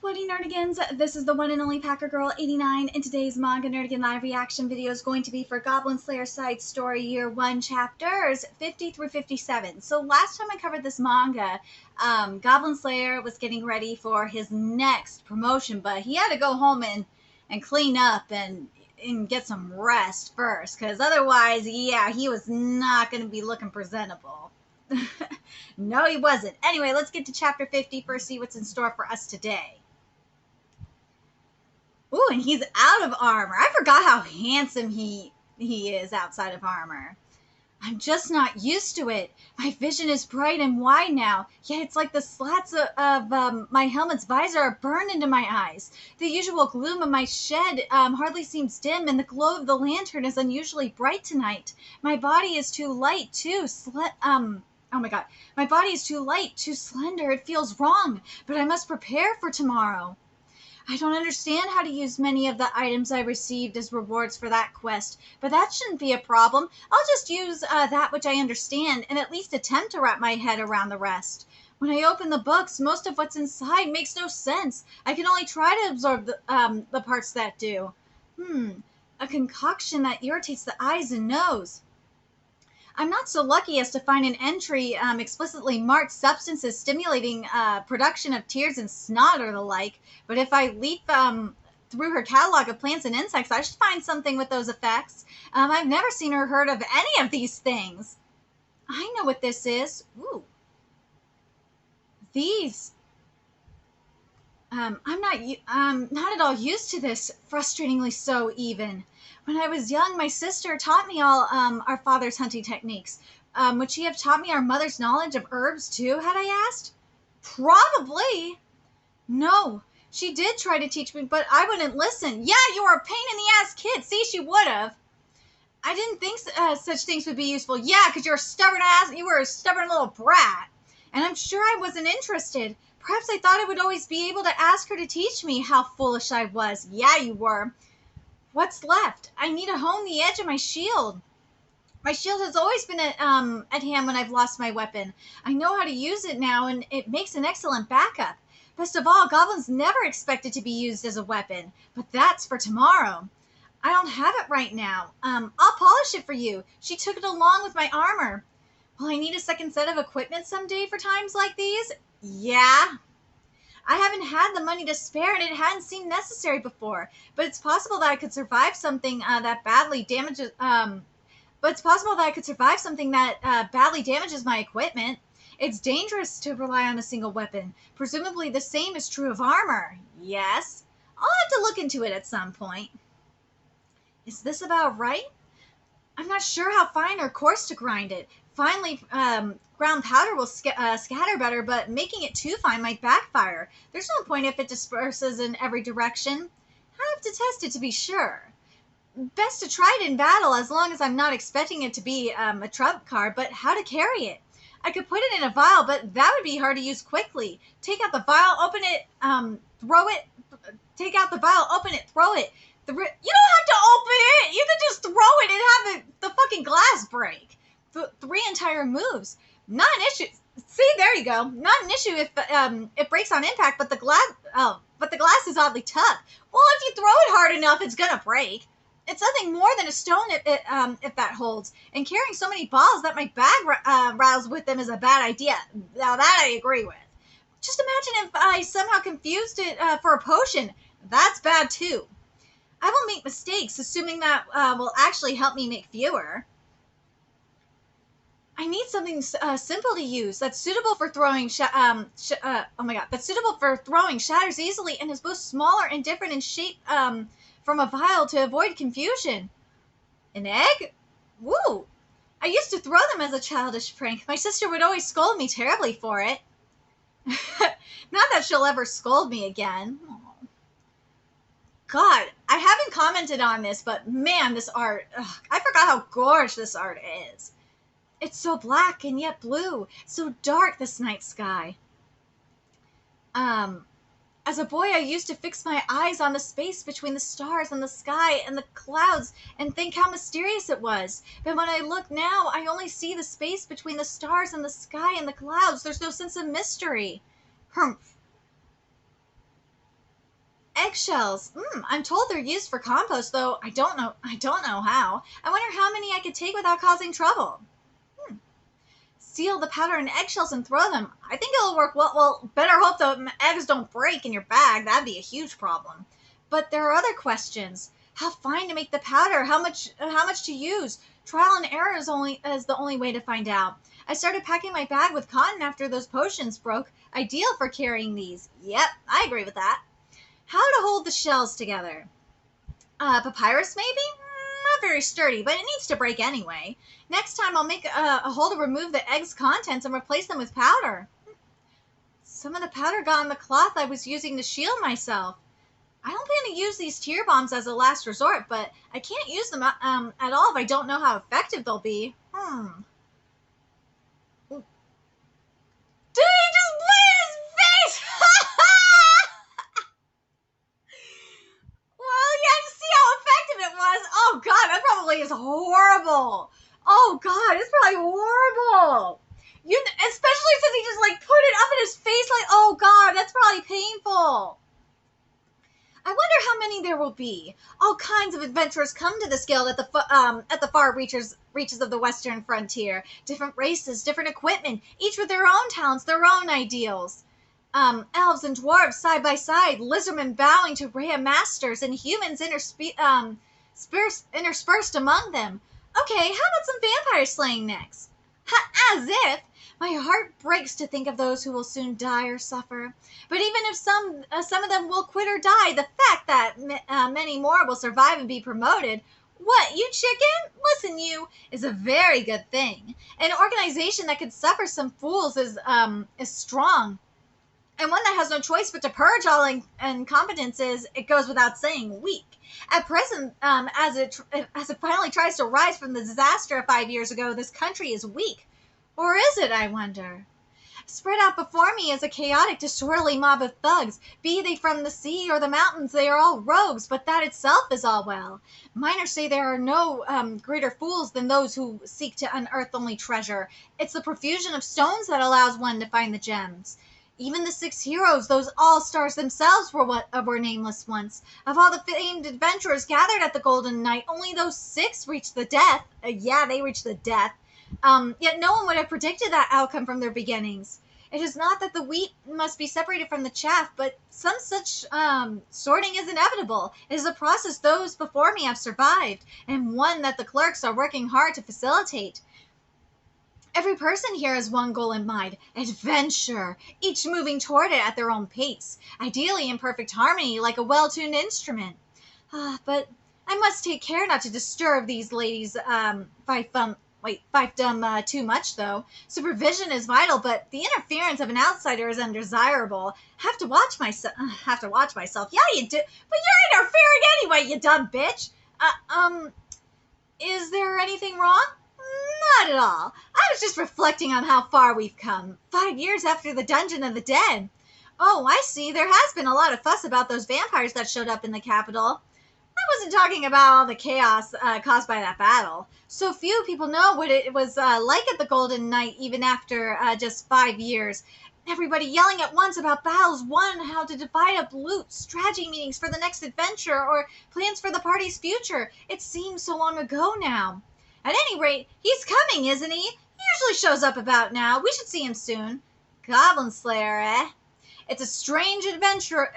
What nerdigans? This is the one and only Packer Girl 89, and today's Manga Nerdigan live reaction video is going to be for Goblin Slayer Side Story Year 1 chapters 50 through 57. So last time I covered this manga, Goblin Slayer was getting ready for his next promotion, but he had to go home and clean up and get some rest first, because otherwise, yeah, he was not going to be looking presentable. No, he wasn't. Anyway, let's get to chapter 50 first, see what's in store for us today. Ooh, and he's out of armor. I forgot how handsome he is outside of armor. I'm just not used to it. My vision is bright and wide now, yet it's like the slats of my helmet's visor are burned into my eyes. The usual gloom of my shed hardly seems dim, and the glow of the lantern is unusually bright tonight. My body is too light, oh my god. My body is too light, too slender. It feels wrong, but I must prepare for tomorrow. I don't understand how to use many of the items I received as rewards for that quest, but that shouldn't be a problem. I'll just use that which I understand and at least attempt to wrap my head around the rest. When I open the books, most of what's inside makes no sense. I can only try to absorb the parts that do. A concoction that irritates the eyes and nose. I'm not so lucky as to find an entry explicitly marked substances stimulating production of tears and snot or the like, but if I leaf through her catalog of plants and insects, I should find something with those effects. I've never seen or heard of any of these things. I know what this is. Ooh. These. I'm not at all used to this, frustratingly so even. When I was young, my sister taught me all our father's hunting techniques. Would she have taught me our mother's knowledge of herbs too, had I asked? Probably. No, she did try to teach me, but I wouldn't listen. Yeah, you were a pain in the ass kid. See, she would have. I didn't think such things would be useful. Yeah, because you were a stubborn little brat. And I'm sure I wasn't interested. Perhaps I thought I would always be able to ask her to teach me. How foolish I was. Yeah, you were. What's left? I need to hone the edge of my shield. My shield has always been at hand when I've lost my weapon. I know how to use it now, and it makes an excellent backup. Best of all, goblins never expect it to be used as a weapon, but that's for tomorrow. I don't have it right now. I'll polish it for you. She took it along with my armor. Will I need a second set of equipment someday for times like these? Yeah. I haven't had the money to spare, and it hadn't seemed necessary before. But it's possible that I could survive something that badly damages. Badly damages my equipment. It's dangerous to rely on a single weapon. Presumably, the same is true of armor. Yes, I'll have to look into it at some point. Is this about right? I'm not sure how fine or coarse to grind it. Finely ground powder will scatter better, but making it too fine might backfire. There's no point if it disperses in every direction. I have to test it to be sure. Best to try it in battle, as long as I'm not expecting it to be a trump card, but how to carry it? I could put it in a vial, but that would be hard to use quickly. Take out the vial, open it, throw it. Take out the vial, open it, throw it. You don't have to open it! You can just throw it and have the fucking glass break. 3 entire moves. Not an issue. See, there you go. Not an issue if it breaks on impact, but the glass is oddly tough. Well, if you throw it hard enough, it's gonna break. It's nothing more than a stone if that holds. And carrying so many balls that my bag rattles with them is a bad idea. Now that I agree with. Just imagine if I somehow confused it for a potion. That's bad too. I will make mistakes, assuming that will actually help me make fewer. I need something simple to use that's suitable for throwing. That's suitable for throwing, shatters easily, and is both smaller and different in shape from a vial to avoid confusion. An egg? Woo! I used to throw them as a childish prank. My sister would always scold me terribly for it. Not that she'll ever scold me again. God, I haven't commented on this, but man, this art. Ugh, I forgot how gorgeous this art is. It's so black and yet blue, so dark, this night sky. As a boy, I used to fix my eyes on the space between the stars and the sky and the clouds and think how mysterious it was. But when I look now, I only see the space between the stars and the sky and the clouds. There's no sense of mystery. Humph. eggshells. I'm told they're used for compost, though I don't know how. I wonder how many I could take without causing trouble. Seal the powder in eggshells and throw them. I think it'll work well. Well, better hope the eggs don't break in your bag. That'd be a huge problem. But there are other questions. How fine to make the powder? How much to use? Trial and error is the only way to find out. I started packing my bag with cotton after those potions broke. Ideal for carrying these. Yep, I agree with that. How to hold the shells together? Papyrus maybe? Not very sturdy, but it needs to break anyway. Next time I'll make a hole to remove the egg's contents and replace them with powder. Some of the powder got on the cloth I was using to shield myself. I don't plan to use these tear bombs as a last resort, but I can't use them at all if I don't know how effective they'll be. Did he just put in his face? Well, you had to see how effective it was. Oh, God, that probably is horrible. Oh, God, it's probably horrible. Especially since he just, put it up in his face oh, God, that's probably painful. I wonder how many there will be. All kinds of adventurers come to this guild at the far reaches of the western frontier. Different races, different equipment, each with their own talents, their own ideals. Elves and dwarves side by side, lizardmen bowing to Rhea masters, and humans interspersed among them. Okay, how about some vampire slaying next? As if! My heart breaks to think of those who will soon die or suffer. But even if some of them will quit or die, the fact that many more will survive and be promoted, what, you chicken? Listen, you, is a very good thing. An organization that could suffer some fools is strong. And one that has no choice but to purge all incompetences, it goes without saying, weak. At present, as it finally tries to rise from the disaster of 5 years ago, this country is weak. Or is it, I wonder? Spread out before me is a chaotic, disorderly mob of thugs. Be they from the sea or the mountains, they are all rogues, but that itself is all well. Miners say there are no greater fools than those who seek to unearth only treasure. It's the profusion of stones that allows one to find the gems. Even the 6 heroes, those all-stars themselves, were nameless once. Of all the famed adventurers gathered at the Golden Night, only those 6 reached the death. They reached the death. Yet no one would have predicted that outcome from their beginnings. It is not that the wheat must be separated from the chaff, but some such sorting is inevitable. It is a process those before me have survived, and one that the clerks are working hard to facilitate. Every person here has one goal in mind, adventure, each moving toward it at their own pace, ideally in perfect harmony like a well-tuned instrument. But I must take care not to disturb these ladies' fiefdom too much, though. Supervision is vital, but the interference of an outsider is undesirable. Have to watch myself. Yeah, you do. But you're interfering anyway, you dumb bitch. Is there anything wrong? Not at all. I was just reflecting on how far we've come. 5 years after the Dungeon of the Dead. Oh, I see. There has been a lot of fuss about those vampires that showed up in the capital. I wasn't talking about all the chaos caused by that battle. So few people know what it was like at the Golden Night, even after just 5 years. Everybody yelling at once about battles won, how to divide up loot, strategy meetings for the next adventure, or plans for the party's future. It seems so long ago now. At any rate, he's coming, isn't he? He usually shows up about now. We should see him soon. Goblin Slayer, eh? It's a strange adventurer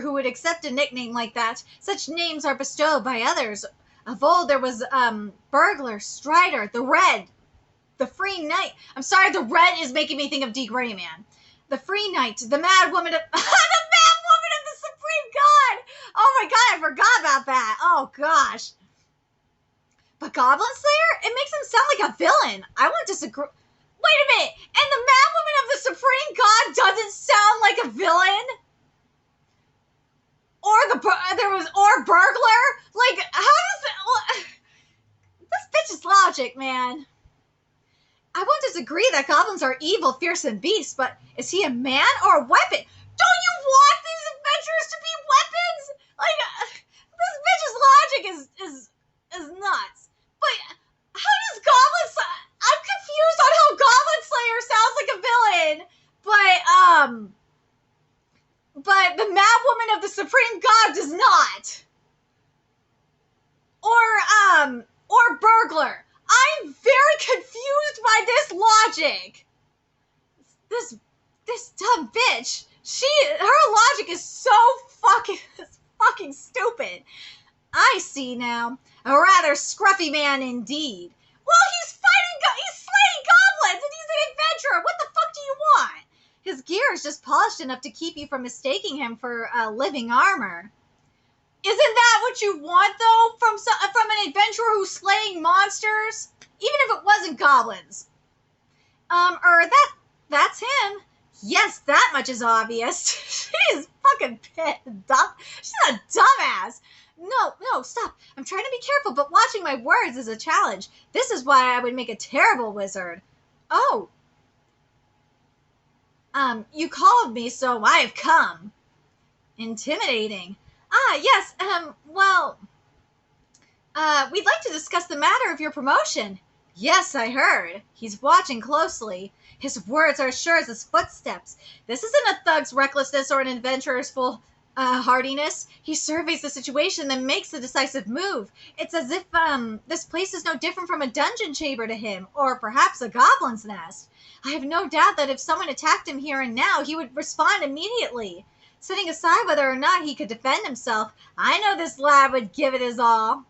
who would accept a nickname like that. Such names are bestowed by others. Of old, there was Burglar, Strider, the Red, the Free Knight. I'm sorry, the Red is making me think of D. Gray Man. The Free Knight, the Mad Woman of the Mad Woman of the Supreme God. Oh my God, I forgot about that. Oh gosh. But Goblin Slayer? It makes him sound like a villain. I won't disagree. Wait a minute. And the Mad Woman of the Supreme God doesn't sound like a villain? Or Burglar? Like, how does it... This bitch is logic, man. I won't disagree that goblins are evil, fearsome beasts, but is he a man or a weapon? Don't you want these adventurers to be weapons? Like, this bitch's logic is nuts. But how does I'm confused on how Goblin Slayer sounds like a villain. But the Mad Woman the Supreme God does not. Or burglar. I'm very confused by this logic. This dumb bitch. Her logic is so fucking stupid. I see now. A rather scruffy man indeed. Well, he's slaying goblins, and he's an adventurer. What the fuck do you want? His gear is just polished enough to keep you from mistaking him for living armor. Isn't that what you want, though, from an adventurer who's slaying monsters? Even if it wasn't goblins. That's him. Yes, that much is obvious. She is fucking dumb. She's a dumbass. No, stop. I'm trying to be careful, but watching my words is a challenge. This is why I would make a terrible wizard. Oh. You called me, so I've come. Intimidating. Ah, yes, we'd like to discuss the matter of your promotion. Yes, I heard. He's watching closely. His words are as sure as his footsteps. This isn't a thug's recklessness or an adventurer's full hardiness. He surveys the situation, then makes the decisive move. It's as if this place is no different from a dungeon chamber to him, or perhaps a goblin's nest. I have no doubt that if someone attacked him here and now, he would respond immediately. Setting aside whether or not he could defend himself, I know this lad would give it his all.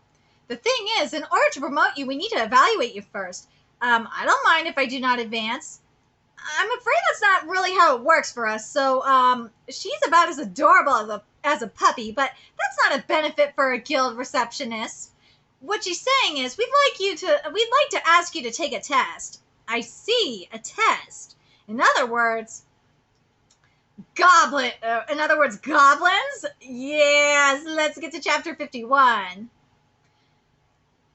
The thing is, in order to promote you, we need to evaluate you first. I don't mind if I do not advance. I'm afraid that's not really how it works for us, so, she's about as adorable as a puppy, but that's not a benefit for a guild receptionist. What she's saying is, we'd like to ask you to take a test. I see, a test. In other words, goblins? Yes, let's get to chapter 51.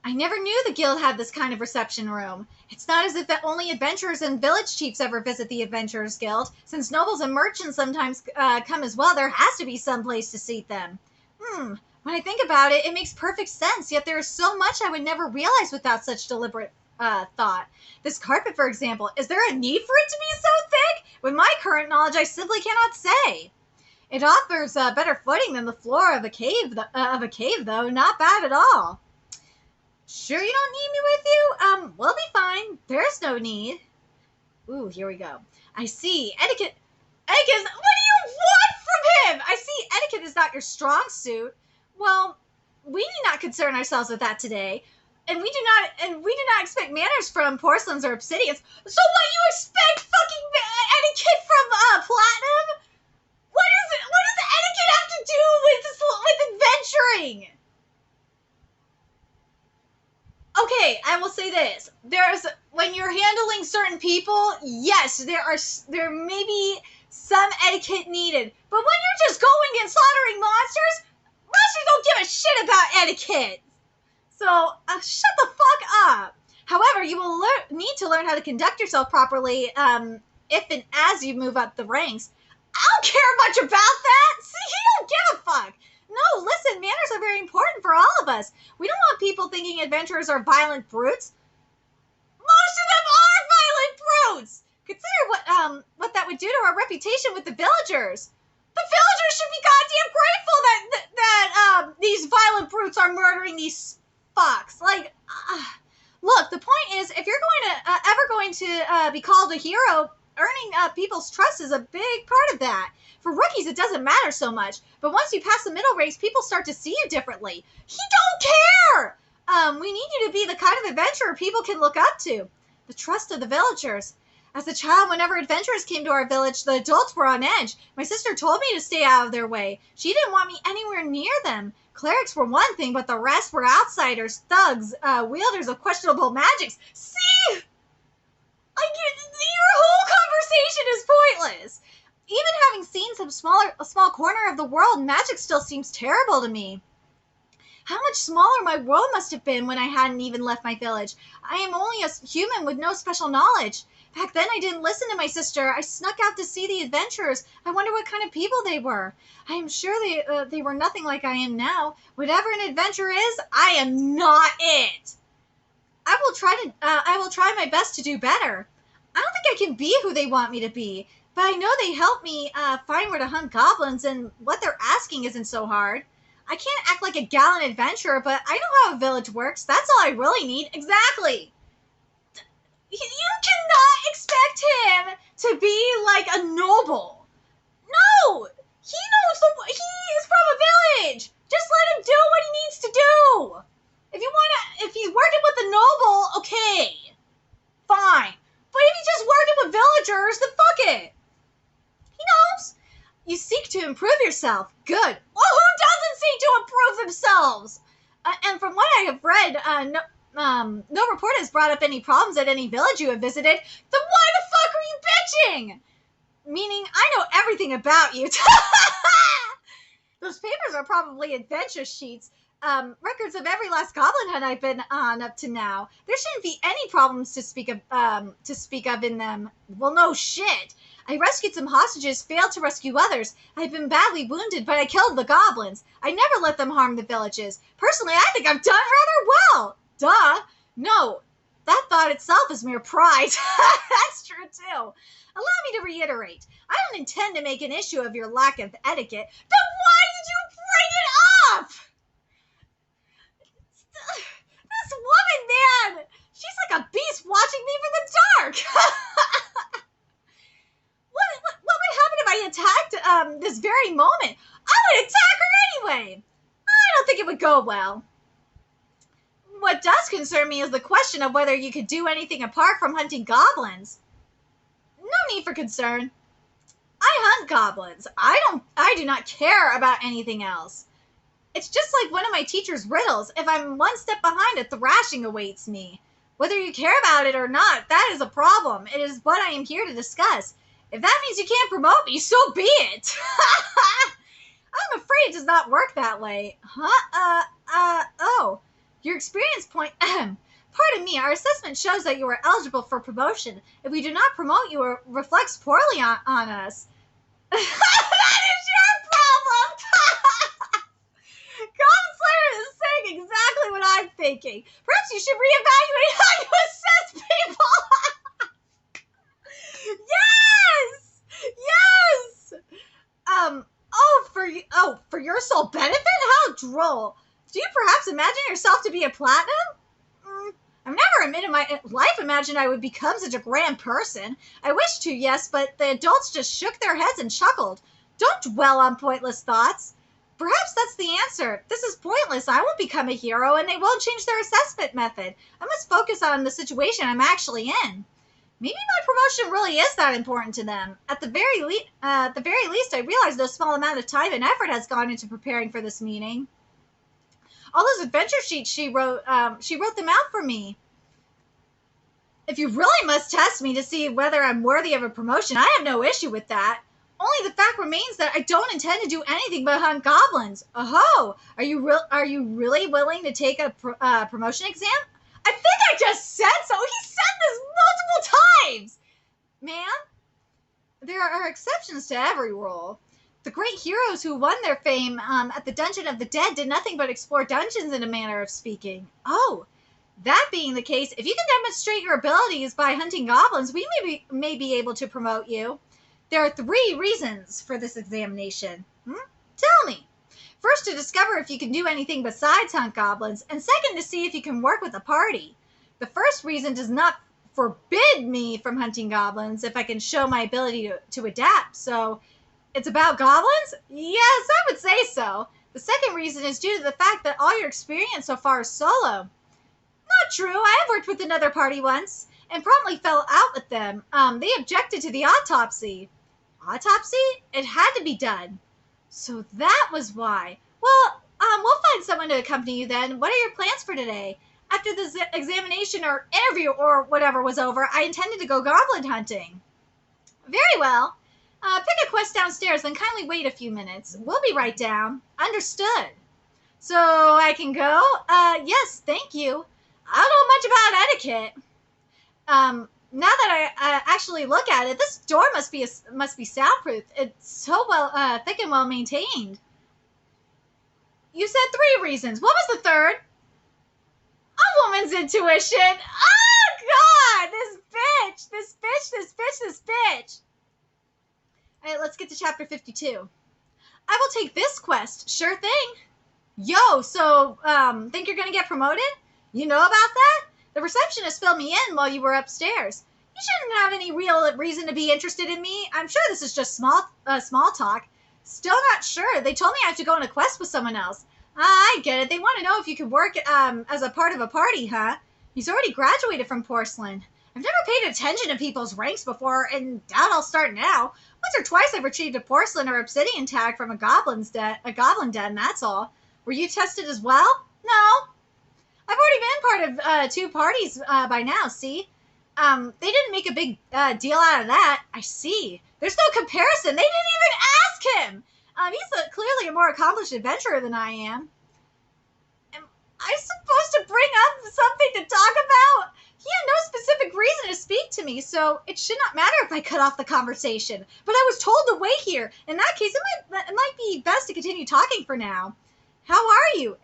I never knew the guild had this kind of reception room. It's not as if only adventurers and village chiefs ever visit the Adventurers Guild. Since nobles and merchants sometimes come as well, there has to be some place to seat them. When I think about it, it makes perfect sense, yet there is so much I would never realize without such deliberate thought. This carpet, for example, is there a need for it to be so thick? With my current knowledge, I simply cannot say. It offers better footing than the floor of a cave, though. Not bad at all. Sure you don't need me with you? We'll be fine. There's no need. Ooh, here we go. I see. Etiquette, what do you want from him? I see etiquette is not your strong suit. Well, we need not concern ourselves with that today. And we do not expect manners from porcelains or obsidians. So what, you expect fucking etiquette from platinum? What does etiquette have to do with adventuring? Okay, I will say this. When you're handling certain people, yes, there may be some etiquette needed. But when you're just going and slaughtering monsters don't give a shit about etiquette. So, shut the fuck up. However, you will need to learn how to conduct yourself properly if and as you move up the ranks. I don't care much about that. See, you don't give a fuck. No, listen, manners are very important for all of us. We don't want people thinking adventurers are violent brutes. Most of them are violent brutes! Consider what that would do to our reputation with the villagers. The villagers should be goddamn grateful that these violent brutes are murdering these fucks. Look, the point is, if you're ever going to be called a hero, earning people's trust is a big part of that. For rookies, it doesn't matter so much. But once you pass the middle ranks, people start to see you differently. He don't care! We need you to be the kind of adventurer people can look up to. The trust of the villagers. As a child, whenever adventurers came to our village, the adults were on edge. My sister told me to stay out of their way. She didn't want me anywhere near them. Clerics were one thing, but the rest were outsiders, thugs, wielders of questionable magics. See? Your whole conversation is pointless. Even having seen a small corner of the world, magic still seems terrible to me. How much smaller my world must have been when I hadn't even left my village. I am only a human with no special knowledge. Back then, I didn't listen to my sister. I snuck out to see the adventurers. I wonder what kind of people they were. I am sure they were nothing like I am now. Whatever an adventurer is, I am not it. I will try my best to do better. I don't think I can be who they want me to be, But I know they help me find where to hunt goblins, and what they're asking isn't so hard. I can't act like a gallant adventurer, but I know how a village works. That's all I really need. Exactly. You cannot expect him to be like a noble. No! He is from a village. Just let him do what he needs to do. If he's working with a noble, okay. Fine. But if he's just working with villagers, then fuck it. He knows. You seek to improve yourself. Good. Well, who doesn't seek to improve themselves? And from what I have read, no report has brought up any problems at any village you have visited. Then why the fuck are you bitching? Meaning, I know everything about you. Those papers are probably adventure sheets. Records of every last goblin hunt I've been on up to now. There shouldn't be any problems to speak of in them. Well, no shit. I rescued some hostages, failed to rescue others. I've been badly wounded, but I killed the goblins. I never let them harm the villages. Personally, I think I've done rather well. Duh. No, that thought itself is mere pride. That's true, too. Allow me to reiterate. I don't intend to make an issue of your lack of etiquette. Then why did you bring it up? This woman, man, she's like a beast watching me from the dark. What would happen if I attacked this very moment? I would attack her anyway. I don't think it would go well. What does concern me is the question of whether you could do anything apart from hunting goblins. No need for concern. I hunt goblins. I do not care about anything else. It's just like one of my teacher's riddles. If I'm one step behind, a thrashing awaits me. Whether you care about it or not, that is a problem. It is what I am here to discuss. If that means you can't promote me, so be it. I'm afraid it does not work that way. Oh. Your experience point... Pardon me, our assessment shows that you are eligible for promotion. If we do not promote you, it reflects poorly on us. That is your problem! Goblin Slayer is saying exactly what I'm thinking. Perhaps you should reevaluate how you assess people! Yes! For your sole benefit? How droll. Do you perhaps imagine yourself to be a platinum? I've never in my life imagined I would become such a grand person. I wish to, yes, but the adults just shook their heads and chuckled. Don't dwell on pointless thoughts. Perhaps that's the answer. This is pointless. I won't become a hero, and they won't change their assessment method. I must focus on the situation I'm actually in. Maybe my promotion really is that important to them. At the very least, I realize no small amount of time and effort has gone into preparing for this meeting. All those adventure sheets she wrote them out for me. If you really must test me to see whether I'm worthy of a promotion, I have no issue with that. Only the fact remains that I don't intend to do anything but hunt goblins. Oh, are you really willing to take a promotion exam? I think I just said so. He said this multiple times. Man, there are exceptions to every rule. The great heroes who won their fame at the Dungeon of the Dead did nothing but explore dungeons in a manner of speaking. Oh, that being the case, if you can demonstrate your abilities by hunting goblins, we may be able to promote you. There are 3 reasons for this examination. Tell me. First, to discover if you can do anything besides hunt goblins, and second, to see if you can work with a party. The first reason does not forbid me from hunting goblins if I can show my ability to adapt, so... It's about goblins? Yes, I would say so. The second reason is due to the fact that all your experience so far is solo. Not true. I have worked with another party once and promptly fell out with them. They objected to the autopsy. Autopsy? It had to be done. So that was why. Well, we'll find someone to accompany you then. What are your plans for today? After the examination or interview or whatever was over, I intended to go goblin hunting. Very well. Pick a quest downstairs, then kindly wait a few minutes. We'll be right down. Understood. So I can go? Yes, thank you. I don't know much about etiquette. Now that I actually look at it, this door must be soundproof. It's so thick and well maintained. You said 3 reasons. What was the third? A woman's intuition. Oh, God! This bitch! Alright, let's get to chapter 52. I will take this quest. Sure thing. Yo, so, think you're gonna get promoted? You know about that? The receptionist filled me in while you were upstairs. You shouldn't have any real reason to be interested in me. I'm sure this is just small talk. Still not sure. They told me I have to go on a quest with someone else. I get it. They want to know if you could work, as a part of a party, huh? He's already graduated from porcelain. I've never paid attention to people's ranks before, and doubt I'll start now. Once or twice I've retrieved a porcelain or obsidian tag from a goblin den, that's all. Were you tested as well? No. I've already been part of 2 parties by now, see? They didn't make a big deal out of that. I see. There's no comparison. They didn't even ask him. He's clearly a more accomplished adventurer than I am. Am I supposed to bring up something to talk about? He had no specific reason to speak to me, so it should not matter if I cut off the conversation. But I was told to wait here. In that case, it might be best to continue talking for now. How are you?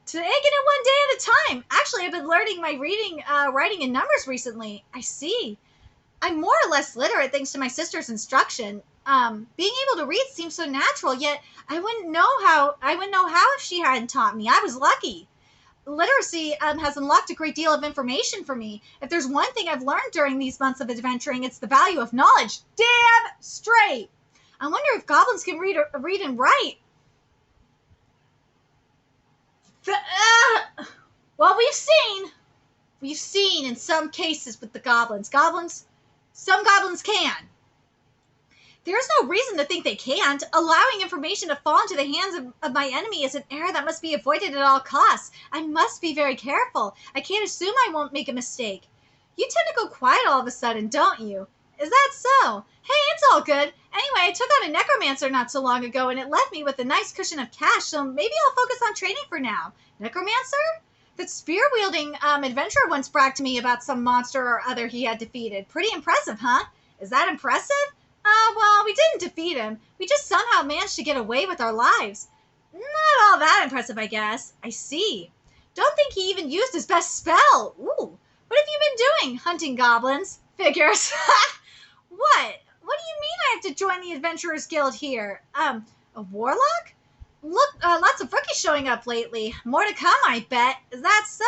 Taking it one day at a time. Actually, I've been learning my reading, writing, and numbers recently. I see. I'm more or less literate thanks to my sister's instruction. Being able to read seems so natural, yet I wouldn't know how if she hadn't taught me. I was lucky. Literacy has unlocked a great deal of information for me. If there's one thing I've learned during these months of adventuring, it's the value of knowledge. Damn straight. I wonder if goblins can read and write. Well, we've seen in some cases with the goblins. Some goblins can. There's no reason to think they can't. Allowing information to fall into the hands of my enemy is an error that must be avoided at all costs. I must be very careful. I can't assume I won't make a mistake. You tend to go quiet all of a sudden, don't you? Is that so? Hey, it's all good. Anyway, I took on a necromancer not so long ago, and it left me with a nice cushion of cash, so maybe I'll focus on training for now. Necromancer? That spear-wielding adventurer once bragged to me about some monster or other he had defeated. Pretty impressive, huh? Is that impressive? Well, we didn't defeat him. We just somehow managed to get away with our lives. Not all that impressive, I guess. I see. Don't think he even used his best spell. Ooh. What have you been doing? Hunting goblins? Figures. What? What do you mean I have to join the Adventurers Guild here? A warlock? Look, lots of rookies showing up lately. More to come, I bet. Is that so?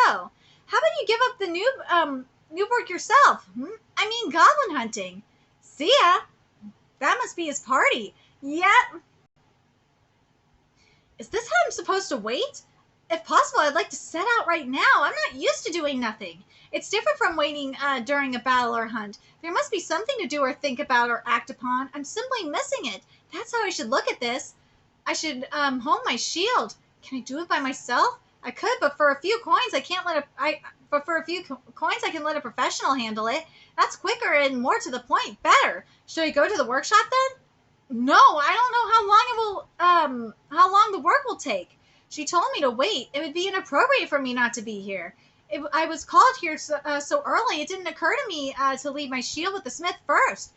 How about you give up the noob work yourself? I mean goblin hunting. See ya. That must be his party. Yep. Is this how I'm supposed to wait? If possible, I'd like to set out right now. I'm not used to doing nothing. It's different from waiting during a battle or hunt. There must be something to do or think about or act upon. I'm simply missing it. That's how I should look at this. I should hone my shield. Can I do it by myself? I could, but for a few coins, I can't let but for a few coins, I can let a professional handle it. That's quicker and more to the point. Better. Should I go to the workshop then? No, I don't know how long the work will take. She told me to wait. It would be inappropriate for me not to be here. I was called here so early, it didn't occur to me to leave my shield with the smith first.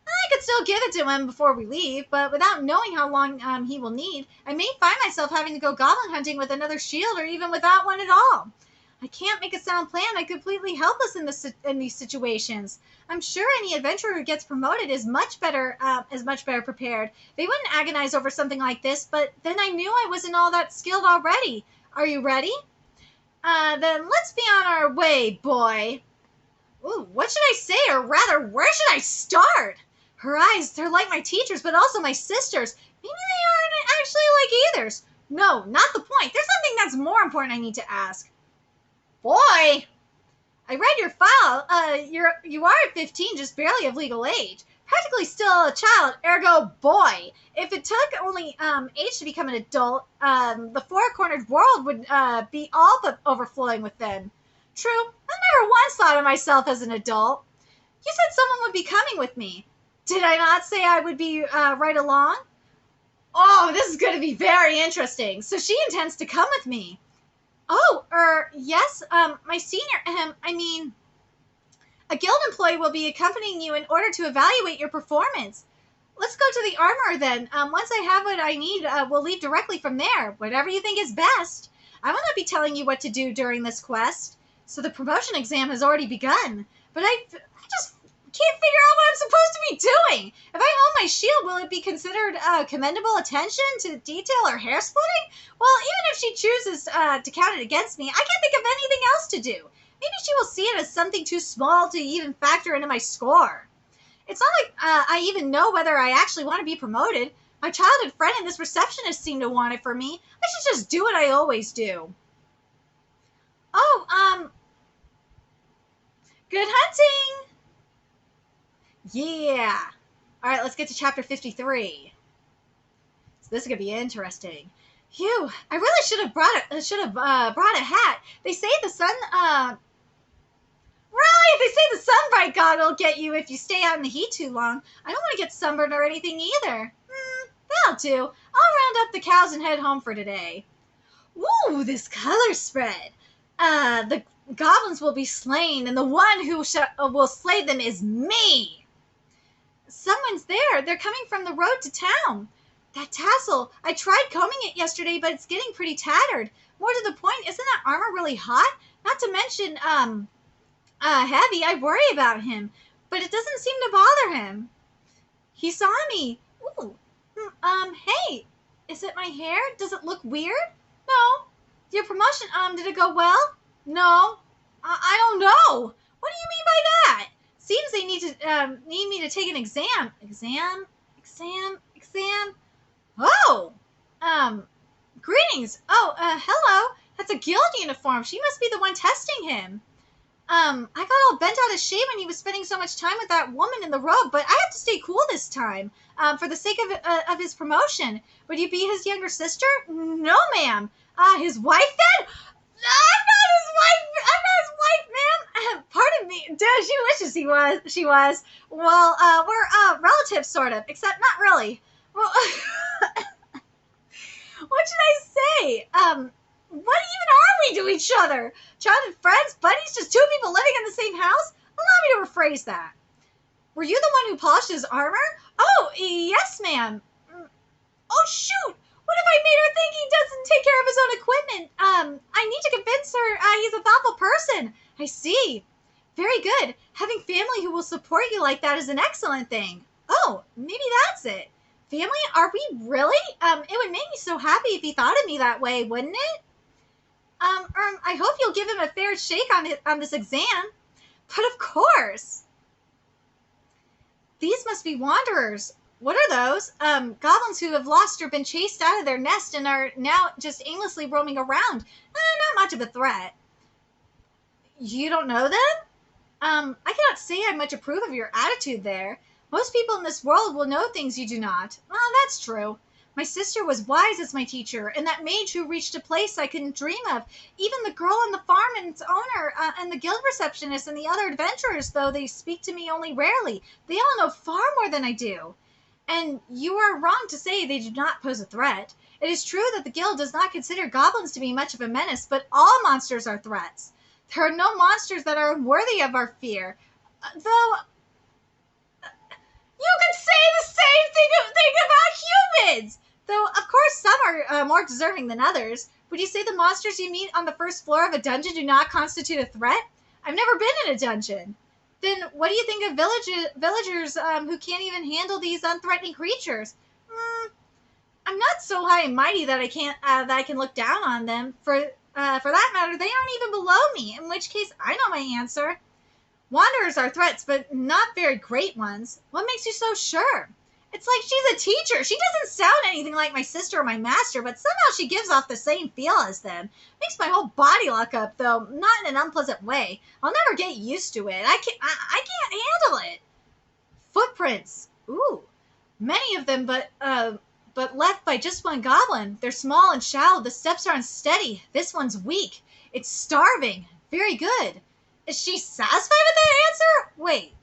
I could still give it to him before we leave, but without knowing how long he will need, I may find myself having to go goblin hunting with another shield or even without one at all. I can't make a sound plan. I'm completely helpless in these situations. I'm sure any adventurer who gets promoted is much better prepared. They wouldn't agonize over something like this, but then I knew I wasn't all that skilled already. Are you ready? Then let's be on our way, boy. Ooh, what should I say, or rather, where should I start? Her eyes, they're like my teacher's, but also my sister's. Maybe they aren't actually like either's. No, not the point. There's something that's more important I need to ask. Boy! I read your file. You are at 15, just barely of legal age. Practically still a child, ergo boy. If it took only age to become an adult, the four-cornered world would be all but overflowing with them. True, I never once thought of myself as an adult. You said someone would be coming with me. Did I not say I would be right along? Oh, this is going to be very interesting. So she intends to come with me. Oh, yes, my senior, a guild employee will be accompanying you in order to evaluate your performance. Let's go to the armorer then. Once I have what I need, we'll leave directly from there. Whatever you think is best. I will not be telling you what to do during this quest. So the promotion exam has already begun. But I just can't figure out what I'm supposed to be doing. If I hold my shield, will it be considered commendable attention to detail or hair splitting? Well, even if she chooses to count it against me, I can't think of anything else to do. Maybe she will see it as something too small to even factor into my score. It's not like I even know whether I actually want to be promoted. My childhood friend and this receptionist seem to want it for me. I should just do what I always do. Oh, good hunting! Yeah. All right, let's get to chapter 53. So this is gonna be interesting. Phew! I really should have brought a hat. They say the sun. Really? They say the sunbright god will get you if you stay out in the heat too long. I don't want to get sunburned or anything either. That'll do. I'll round up the cows and head home for today. Woo! This color spread. The goblins will be slain, and the one who will slay them is me. Someone's there. They're coming from the road to town. That tassel. I tried combing it yesterday, but it's getting pretty tattered. More to the point, isn't that armor really hot? Not to mention, heavy. I worry about him, but it doesn't seem to bother him. He saw me. Ooh. Hey. Is it my hair? Does it look weird? No. Your promotion, did it go well? No. I don't know. What do you mean by that? Seems they need me to take an exam. Exam? Oh! Greetings. Oh, hello. That's a guild uniform. She must be the one testing him. I got all bent out of shape when he was spending so much time with that woman in the robe, but I have to stay cool this time, for the sake of his promotion. Would you be his younger sister? No, ma'am. His wife then? I'm not his wife, ma'am. Pardon me. Dude, she wishes she was. Well, we're relatives, sort of, except not really. Well, what should I say? What even are we to each other? Childhood friends, buddies, just two people living in the same house? Allow me to rephrase that. Were you the one who polished his armor? Oh, yes, ma'am. Oh, shoot! What if I made her think he doesn't take care of his own equipment? I need to convince her he's a thoughtful person. I see. Very good. Having family who will support you like that is an excellent thing. Oh, maybe that's it. Family? Are we really? It would make me so happy if he thought of me that way, wouldn't it? I hope you'll give him a fair shake on this exam. But of course. These must be wanderers. What are those? Goblins who have lost or been chased out of their nest and are now just aimlessly roaming around. Not much of a threat. You don't know them? I cannot say I much approve of your attitude there. Most people in this world will know things you do not. That's true. My sister was wise as my teacher, and that mage who reached a place I couldn't dream of. Even the girl on the farm and its owner, and the guild receptionist and the other adventurers, though they speak to me only rarely. They all know far more than I do. And you are wrong to say they do not pose a threat. It is true that the guild does not consider goblins to be much of a menace, but all monsters are threats. There are no monsters that are unworthy of our fear. Though, you could say the same thing about humans! Though, of course, some are more deserving than others. Would you say the monsters you meet on the first floor of a dungeon do not constitute a threat? I've never been in a dungeon. Then what do you think of villagers who can't even handle these unthreatening creatures? I'm not so high and mighty that I can look down on them. For that matter, they aren't even below me, in which case I know my answer. Wanderers are threats, but not very great ones. What makes you so sure? It's like she's a teacher. She doesn't sound anything like my sister or my master, but somehow she gives off the same feel as them. Makes my whole body lock up, though not in an unpleasant way. I'll never get used to it. I can't handle it. Footprints. Ooh, many of them, but left by just one goblin. They're small and shallow. The steps are unsteady. This one's weak. It's starving. Very good. Is she satisfied with that answer? Wait.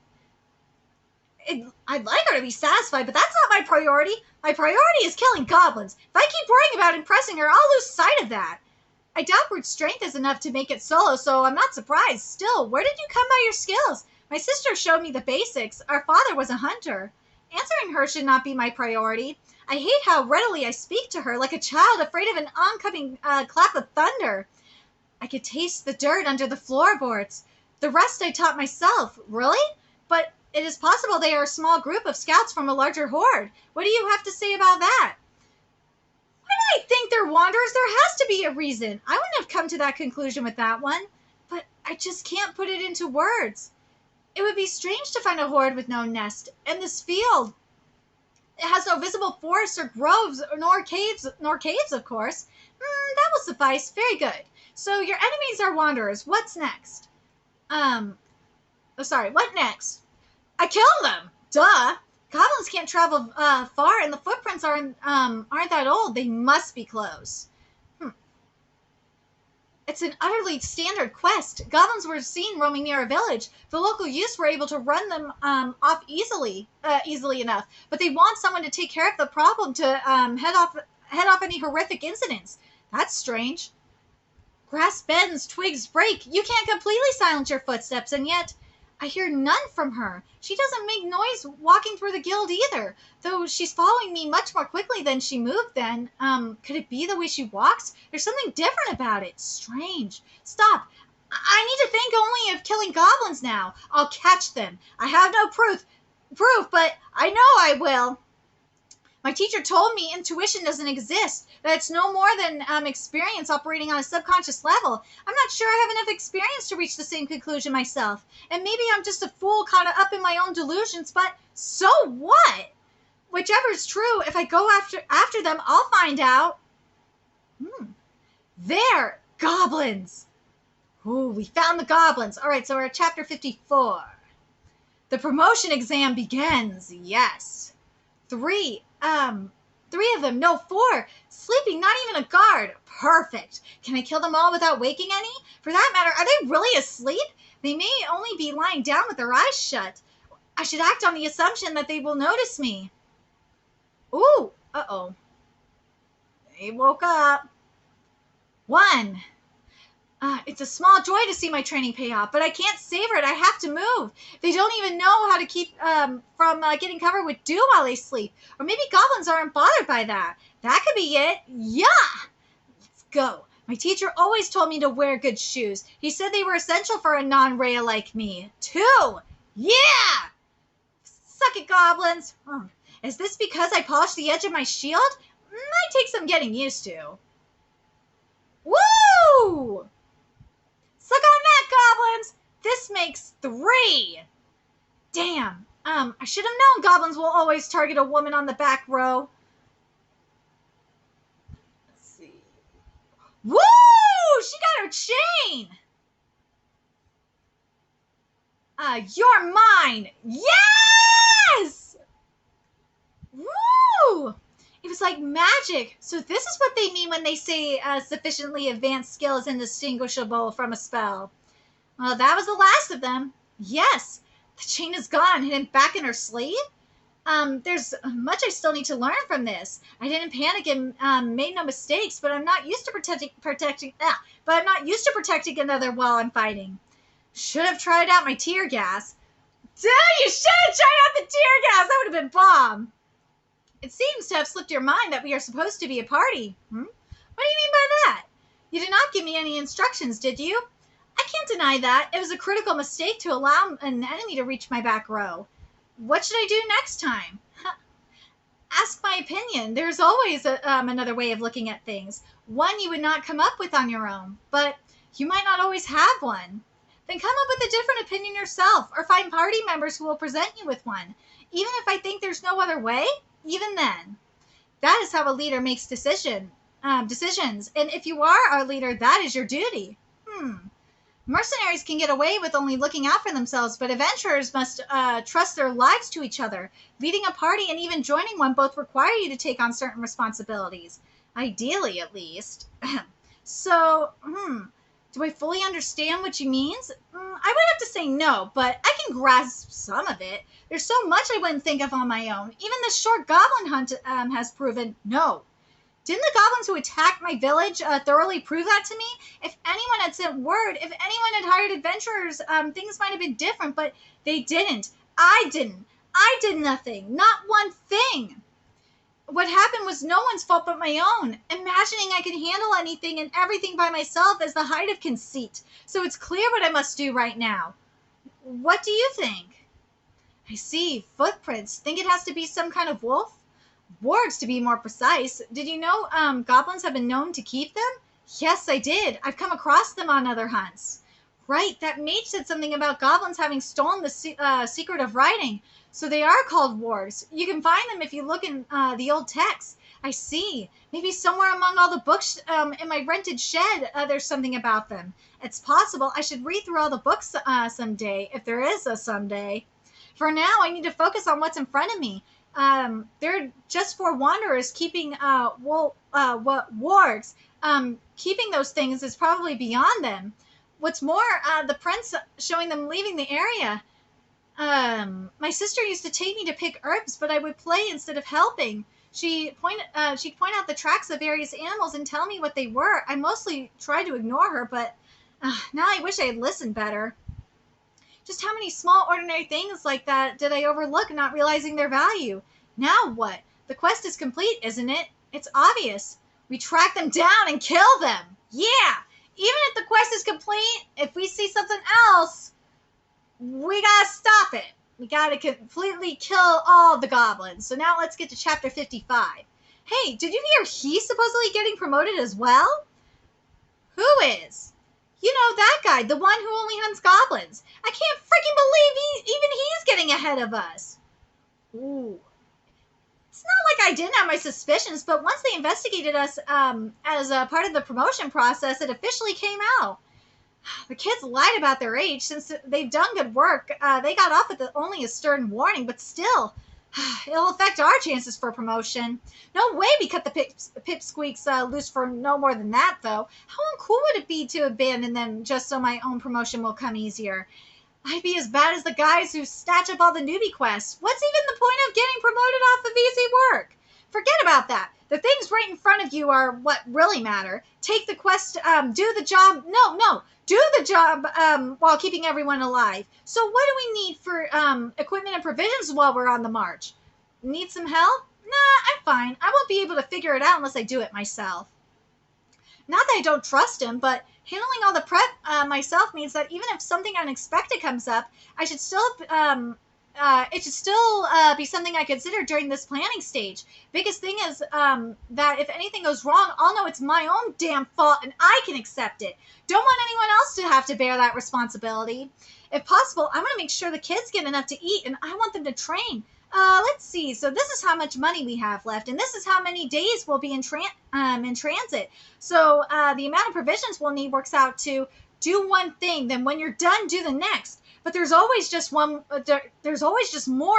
I'd like her to be satisfied, but that's not my priority. My priority is killing goblins. If I keep worrying about impressing her, I'll lose sight of that. I doubt brute strength is enough to make it solo, so I'm not surprised. Still, where did you come by your skills? My sister showed me the basics. Our father was a hunter. Answering her should not be my priority. I hate how readily I speak to her, like a child afraid of an oncoming clap of thunder. I could taste the dirt under the floorboards. The rest I taught myself. Really? But It is possible they are a small group of scouts from a larger horde. What do you have to say about that? Why do I think they're wanderers? There has to be a reason. I wouldn't have come to that conclusion with that one, but I just can't put it into words. It would be strange to find a horde with no nest, and this field, it has no visible forests or groves, nor caves, of course. That will suffice. Very good. So your enemies are wanderers. What's next? What next? I kill them. Duh. Goblins can't travel far, and the footprints aren't that old. They must be close. It's an utterly standard quest. Goblins were seen roaming near a village. The local youths were able to run them off easily enough. But they want someone to take care of the problem to head off any horrific incidents. That's strange. Grass bends, twigs break. You can't completely silence your footsteps, and yet I hear none from her. She doesn't make noise walking through the guild either, though she's following me much more quickly than she moved then. Could it be the way she walks? There's something different about it. Strange. Stop. I need to think only of killing goblins now. I'll catch them. I have no proof, but I know I will. My teacher told me intuition doesn't exist, that it's no more than experience operating on a subconscious level. I'm not sure I have enough experience to reach the same conclusion myself. And maybe I'm just a fool caught up in my own delusions, but so what? Whichever's true, if I go after them, I'll find out. There! Goblins! Ooh, we found the goblins. All right, so we're at chapter 54. The promotion exam begins. Yes. Three of them. No, 4. Sleeping, not even a guard. Perfect. Can I kill them all without waking any? For that matter, are they really asleep? They may only be lying down with their eyes shut. I should act on the assumption that they will notice me. Ooh, uh-oh. They woke up. 1. It's a small joy to see my training pay off, but I can't savor it. I have to move. They don't even know how to keep from getting covered with dew while they sleep. Or maybe goblins aren't bothered by that. That could be it. Yeah! Let's go. My teacher always told me to wear good shoes. He said they were essential for a non-Rhea like me. 2! Yeah! Suck it, goblins. Is this because I polished the edge of my shield? Might take some getting used to. Woo! Suck on that, goblins! This makes 3. Damn. I should have known goblins will always target a woman on the back row. Let's see. Woo! She got her chain! You're mine! Yes! Woo! It was like magic. So this is what they mean when they say sufficiently advanced skill is indistinguishable from a spell. Well, that was the last of them. Yes, the chain is gone, hidden back in her sleeve. There's much I still need to learn from this. I didn't panic and made no mistakes, but I'm not used to protecting another while I'm fighting. Should have tried out my tear gas. Dude, you should have tried out the tear gas. That would have been bomb. It seems to have slipped your mind that we are supposed to be a party. What do you mean by that? You did not give me any instructions, did you? I can't deny that. It was a critical mistake to allow an enemy to reach my back row. What should I do next time? Ask my opinion. There's always another way of looking at things. One you would not come up with on your own. But you might not always have one. Then come up with a different opinion yourself, or find party members who will present you with one. Even if I think there's no other way, even then. That is how a leader makes decisions. And if you are our leader, that is your duty. Mercenaries can get away with only looking out for themselves, but adventurers must trust their lives to each other. Leading a party and even joining one both require you to take on certain responsibilities. Ideally, at least. So, do I fully understand what she means? I would have to say no, but I can grasp some of it. There's so much I wouldn't think of on my own. Even this short goblin hunt has proven no. Didn't the goblins who attacked my village thoroughly prove that to me? If anyone had sent word, if anyone had hired adventurers, things might have been different, but they didn't. I didn't. I did nothing. Not one thing. What happened was no one's fault but my own. Imagining I could handle anything and everything by myself is the height of conceit. So it's clear what I must do right now. What do you think? I see. Footprints. Think it has to be some kind of wolf? Wargs, to be more precise. Did you know goblins have been known to keep them? Yes, I did. I've come across them on other hunts. Right, that mage said something about goblins having stolen the secret of writing. So they are called wargs. You can find them if you look in the old texts. I see. Maybe somewhere among all the books in my rented shed, there's something about them. It's possible. I should read through all the books someday, if there is a someday. For now, I need to focus on what's in front of me. They're just for wanderers keeping wargs. Keeping those things is probably beyond them. What's more, the prince showing them leaving the area. My sister used to take me to pick herbs, but I would play instead of helping. She'd point out the tracks of various animals and tell me what they were. I mostly tried to ignore her, but now I wish I had listened better. Just how many small, ordinary things like that did I overlook, not realizing their value? Now what? The quest is complete, isn't it? It's obvious. We track them down and kill them. Yeah! Even if the quest is complete, if we see something else, we gotta stop it. We gotta completely kill all the goblins. So now let's get to chapter 55. Hey, did you hear he's supposedly getting promoted as well? Who is? You know, that guy, the one who only hunts goblins. I can't freaking believe even he's getting ahead of us. Ooh. It's not like I didn't have my suspicions, but once they investigated us as a part of the promotion process, it officially came out. The kids lied about their age. Since they've done good work, they got off with only a stern warning, but still, it'll affect our chances for promotion. No way we cut the pipsqueaks loose for no more than that, though. How uncool would it be to abandon them just so my own promotion will come easier? I'd be as bad as the guys who snatch up all the newbie quests. What's even the point of getting promoted off of easy work? Forget about that. The things right in front of you are what really matter. Take the quest, do the job. No. Do the job while keeping everyone alive. So what do we need for equipment and provisions while we're on the march? Need some help? Nah, I'm fine. I won't be able to figure it out unless I do it myself. Not that I don't trust him, but handling all the prep myself means that even if something unexpected comes up, it should still be something I consider during this planning stage. Biggest thing is that if anything goes wrong, I'll know it's my own damn fault and I can accept it. Don't want anyone else to have to bear that responsibility. If possible, I want to make sure the kids get enough to eat and I want them to train. Let's see. So this is how much money we have left, and this is how many days we'll be in transit. So the amount of provisions we'll need works out to do one thing, then when you're done, do the next. But there's always just more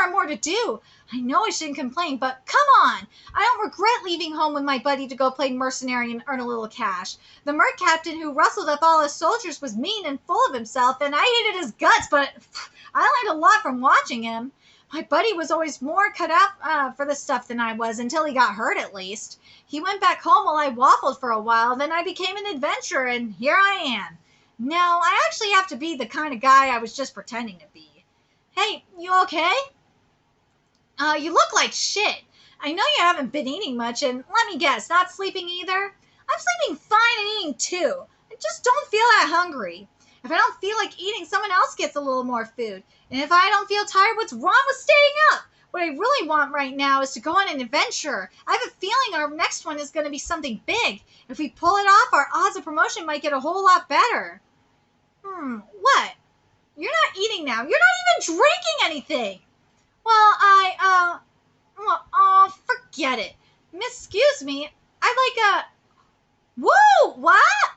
and more to do. I know I shouldn't complain, but come on. I don't regret leaving home with my buddy to go play mercenary and earn a little cash. The merc captain who rustled up all his soldiers was mean and full of himself, and I hated his guts, but I learned a lot from watching him. My buddy was always more cut out for this stuff than I was, until he got hurt at least. He went back home while I waffled for a while, then I became an adventurer, and here I am. Now, I actually have to be the kind of guy I was just pretending to be. Hey, you okay? You look like shit. I know you haven't been eating much, and let me guess, not sleeping either? I'm sleeping fine and eating too. I just don't feel that hungry. If I don't feel like eating, someone else gets a little more food. And if I don't feel tired, what's wrong with staying up? What I really want right now is to go on an adventure. I have a feeling our next one is going to be something big. If we pull it off, our odds of promotion might get a whole lot better. What? You're not eating now. You're not even drinking anything. Well, forget it. Excuse me. Whoa, what?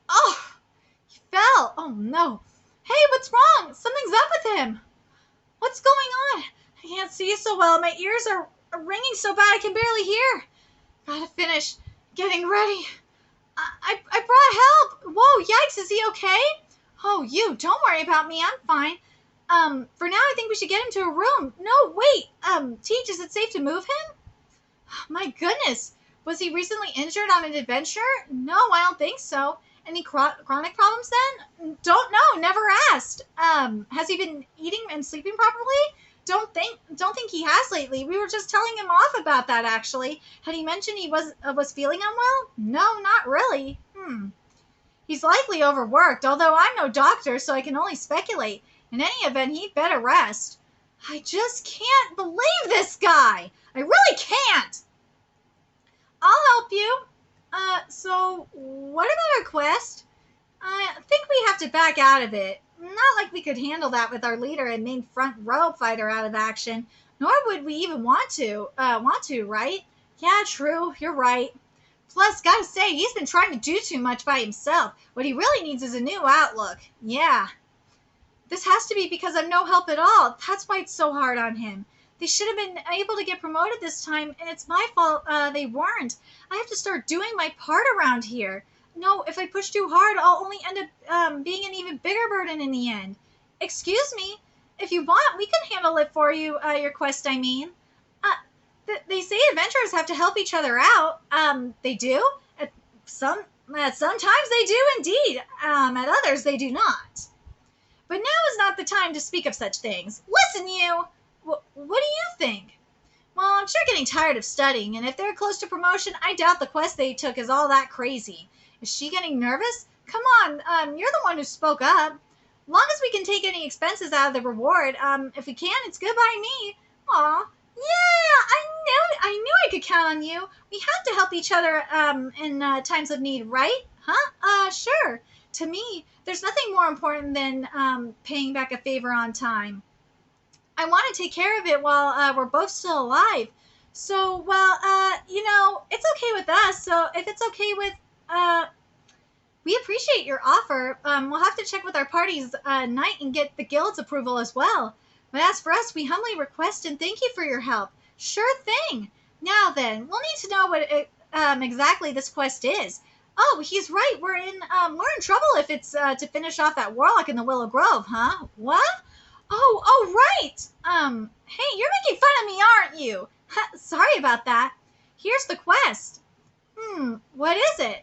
Oh, he fell. Oh, no. Hey, what's wrong? Something's up with him. What's going on? I can't see so well. My ears are ringing so bad I can barely hear. Gotta finish getting ready. I brought help. Whoa, yikes. Is he okay? Oh, don't worry about me. I'm fine. For now, I think we should get him to a room. No, wait. Teach, is it safe to move him? My goodness. Was he recently injured on an adventure? No, I don't think so. Any chronic problems then? Don't know. Never asked. Has he been eating and sleeping properly? Don't think he has lately. We were just telling him off about that, actually. Had he mentioned he was feeling unwell? No, not really. He's likely overworked, although I'm no doctor, so I can only speculate. In any event, he'd better rest. I just can't believe this guy. I really can't. I'll help you. So what about our quest? I think we have to back out of it. Not like we could handle that with our leader and main front row fighter out of action. Nor would we even want to, right? Yeah, true. You're right. Plus, gotta say, he's been trying to do too much by himself. What he really needs is a new outlook. Yeah. This has to be because I'm no help at all. That's why it's so hard on him. They should have been able to get promoted this time, and it's my fault they weren't. I have to start doing my part around here. No, if I push too hard, I'll only end up being an even bigger burden in the end. Excuse me. If you want, we can handle it for you, your quest, I mean. They say adventurers have to help each other out. They do? Sometimes they do indeed. At others, they do not. But now is not the time to speak of such things. Listen, you! What do you think? Well, I'm sure getting tired of studying, and if they're close to promotion, I doubt the quest they took is all that crazy. Is she getting nervous? Come on, you're the one who spoke up. Long as we can take any expenses out of the reward, if we can, it's good by me. Aw, yeah, I knew I could count on you. We have to help each other, in times of need, right? Huh? Sure. To me, there's nothing more important than, paying back a favor on time. I want to take care of it while we're both still alive. So, well, it's okay with us. So if it's okay with, we appreciate your offer. We'll have to check with our party's night and get the guild's approval as well. But as for us, we humbly request and thank you for your help. Sure thing. Now then, we'll need to know what exactly this quest is. Oh, he's right. We're in trouble if it's to finish off that warlock in the Willow Grove, huh? What? Oh, right. Hey, you're making fun of me, aren't you? Sorry about that. Here's the quest. What is it?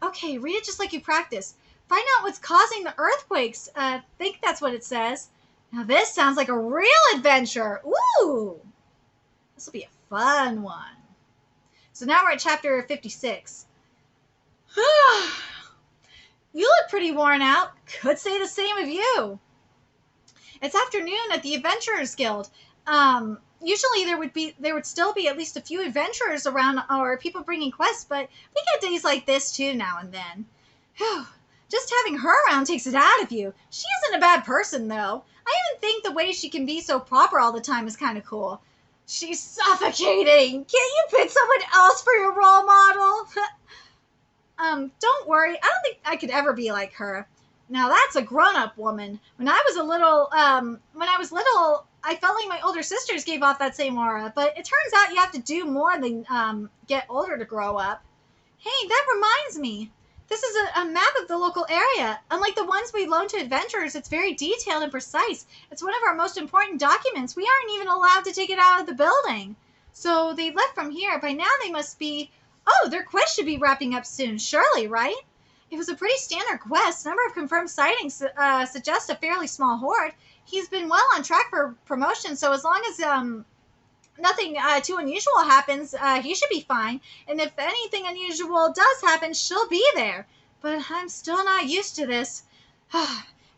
Okay, read it just like you practice. Find out what's causing the earthquakes. Think that's what it says. Now this sounds like a real adventure. Ooh! This will be a fun one. So now we're at chapter 56. You look pretty worn out. Could say the same of you. It's afternoon at the Adventurers Guild. Usually there would still be at least a few adventurers around or people bringing quests, but we get days like this too now and then. Whew. Just having her around takes it out of you. She isn't a bad person, though. I even think the way she can be so proper all the time is kind of cool. She's suffocating. Can't you pick someone else for your role model? Don't worry. I don't think I could ever be like her. Now that's a grown-up woman. When I was little, I felt like my older sisters gave off that same aura, but it turns out you have to do more than get older to grow up. Hey, that reminds me. This is a map of the local area. Unlike the ones we loan to adventurers, it's very detailed and precise. It's one of our most important documents. We aren't even allowed to take it out of the building. So they left from here. By now they must be... Oh, their quest should be wrapping up soon, surely, right? It was a pretty standard quest. Number of confirmed sightings suggests a fairly small horde. He's been well on track for promotion, so as long as nothing too unusual happens, he should be fine. And if anything unusual does happen, she'll be there. But I'm still not used to this.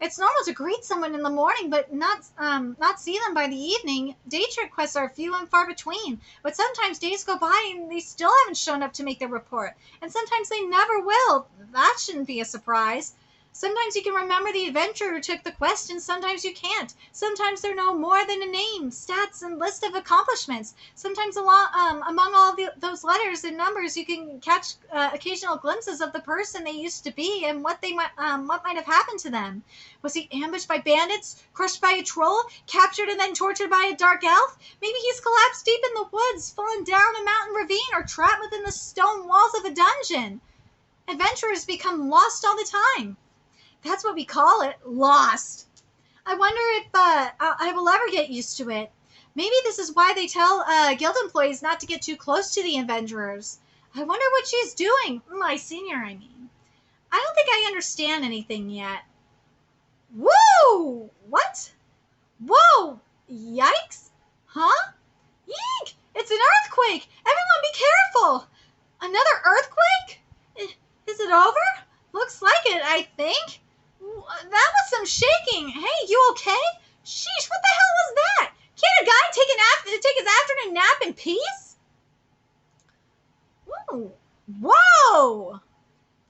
It's normal to greet someone in the morning, but not see them by the evening. Day trip quests are few and far between. But sometimes days go by and they still haven't shown up to make their report. And sometimes they never will. That shouldn't be a surprise. Sometimes you can remember the adventurer who took the quest, and sometimes you can't. Sometimes they're no more than a name, stats, and list of accomplishments. Sometimes among all those letters and numbers, you can catch occasional glimpses of the person they used to be and what might have happened to them. Was he ambushed by bandits, crushed by a troll, captured and then tortured by a dark elf? Maybe he's collapsed deep in the woods, fallen down a mountain ravine, or trapped within the stone walls of a dungeon. Adventurers become lost all the time. That's what we call it, lost. I wonder if I will ever get used to it. Maybe this is why they tell guild employees not to get too close to the adventurers. I wonder what she's doing. My senior, I mean. I don't think I understand anything yet. Woo! What? Whoa! Yikes! Huh? Yeek! It's an earthquake! Everyone be careful! Another earthquake? Is it over? Looks like it, I think. That was some shaking. Hey, you okay? Sheesh, what the hell was that? Can't a guy take his afternoon nap in peace? Ooh. Whoa!